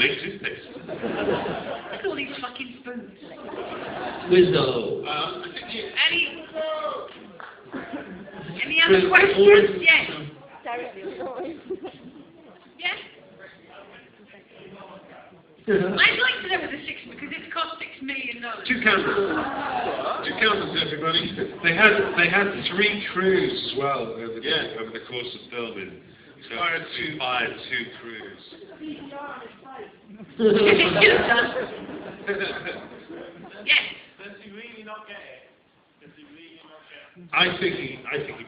makes his taste. Look at all these fucking spoons. Wizzo. Any other questions? Yes. Yes? I'd like to know the six because it's cost $6 million. Two cameras, everybody. They had 3 crews as well over the course of filming. So fired 2 crews. Yes. Does he really not get it? I think he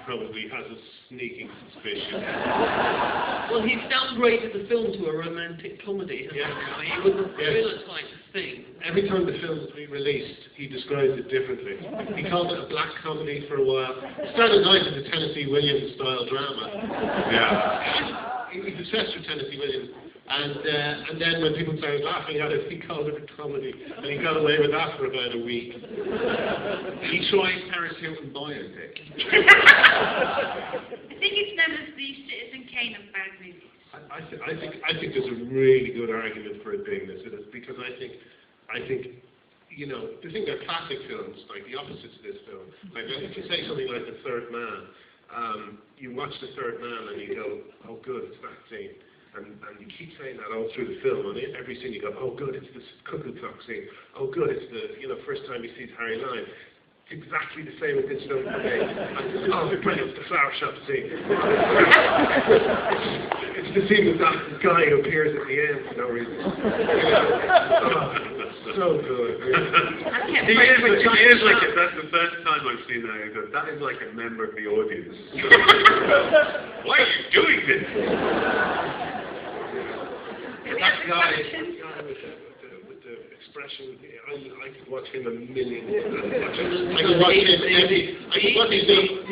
probably has a sneaking suspicion. Well, he's downgraded the film to a romantic comedy. He was a thriller type thing. Every time the film was being released, he describes it differently. He called it a black comedy for a while. It started out as a Tennessee Williams style drama. Yeah. He's obsessed with Tennessee Williams. And then when people started laughing at it, he called it a comedy. And he got away with that for about a week. He tried Paris Hilton biopic. I think it's known as the Citizen Kane of bad movies. I think there's a really good argument for it being this, because I think, you know, the thing about classic films, like the opposites of this film, like if you say something like The Third Man, you watch The Third Man and you go, oh good, it's that scene. And you keep saying that all through the film. On every scene you go, oh good, it's this cuckoo clock scene. Oh good, it's the first time he sees Harry Lime. It's exactly the same with this film today. Oh brilliant, the flower shop scene. It's the scene with that guy who appears at the end for no reason. So good. He is like it. That's the first time I've seen that. I go, that is like a member of the audience. Why are you doing this? That guy with the expression, I could watch him a million times. I could watch him the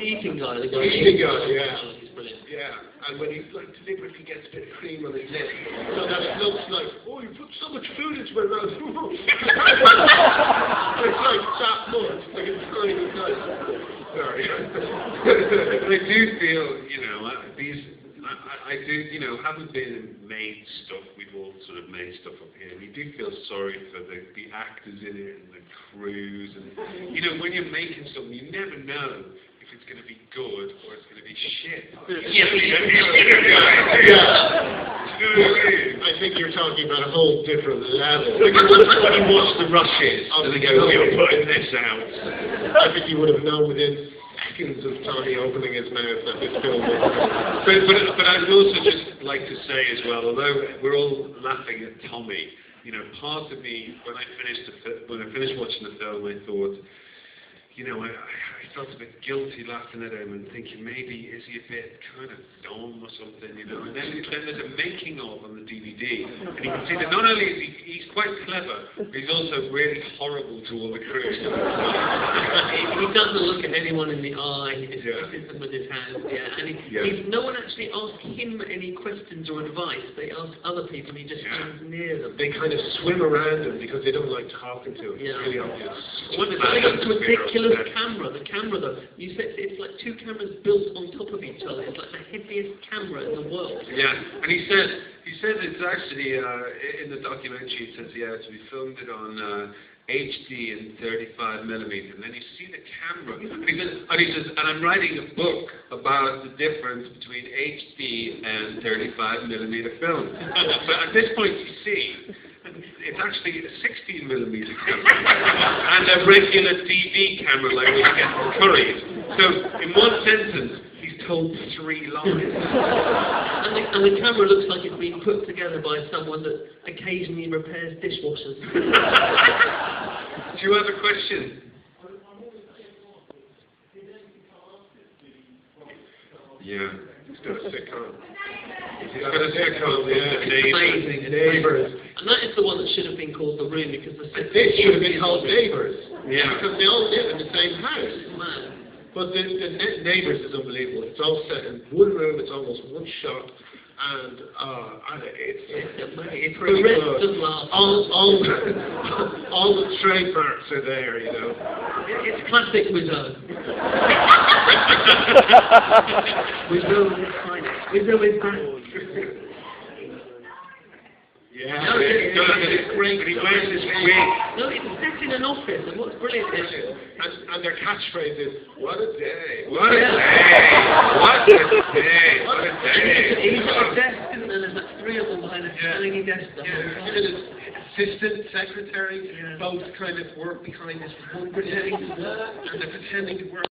eating guy. The eating guy, yeah. He's brilliant. Yeah, and when he deliberately gets a bit of cream on his lip, so that it looks like, oh, you put so much food into my mouth. It's like that much, like a tiny guy. Sorry. I do feel, I do, having been made stuff, we've all sort of made stuff up here, and you do feel sorry for the actors in it and the crews, and, when you're making something, you never know if it's going to be good or it's going to be shit. I think you're talking about a whole different level. Like when you watch the rushes, and they go, you're putting this out. I think you would have known within seconds of Tommy opening his mouth that this film was. But I'd also just like to say as well, although we're all laughing at Tommy, part of me, when I finished watching the film, I thought, I felt a bit guilty laughing at him and thinking maybe is he a bit kind of dumb or something, And then there's a making of on the DVD, and you can see that not only is he's quite clever, but he's also really horrible to all the crew. He doesn't look at anyone in the eye. He just kisses them with his hands. No one actually asked him any questions or advice. They asked other people, and he just stands near them. They kind of swim around him because they don't like talking to him. It's really obvious. They got this ridiculous camera. The camera, though, you said it's like 2 cameras built on top of each other. It's like the heaviest camera in the world. Yeah, and he said it's actually in the documentary. It says so we filmed it on HD and 35mm, and then you see the camera. And he says, and I'm writing a book about the difference between HD and 35mm film. But at this point, you see. It's actually a 16mm camera and a regular TV camera like we get from Curry's. So in one sentence, he's told 3 lines. And the camera looks like it's been put together by someone that occasionally repairs dishwashers. Do you have a question? Yeah. He's got a sitcom. He's got a sitcom, Amazing. Neighbours. And that is the one that should have been called The Room, because this should have been called Neighbours. Yeah. Because they all live in the same house. Man. But the Neighbours is unbelievable. It's all set in one room, it's almost one shot. And it's pretty good. All the trademarks are there, It's classic Wizzo. Wizzo is fine. Wizzo is back. Yeah. No, it's great. But he wears his wig. No, it's set in an office, and what's brilliant is... And their catchphrase is, what a day. What a day! What a day! What a day! He's got a desk, isn't there? There's like 3 of them behind a tiny desk. And his assistant secretary both kind of work behind this one pretending to work, and they're pretending to work.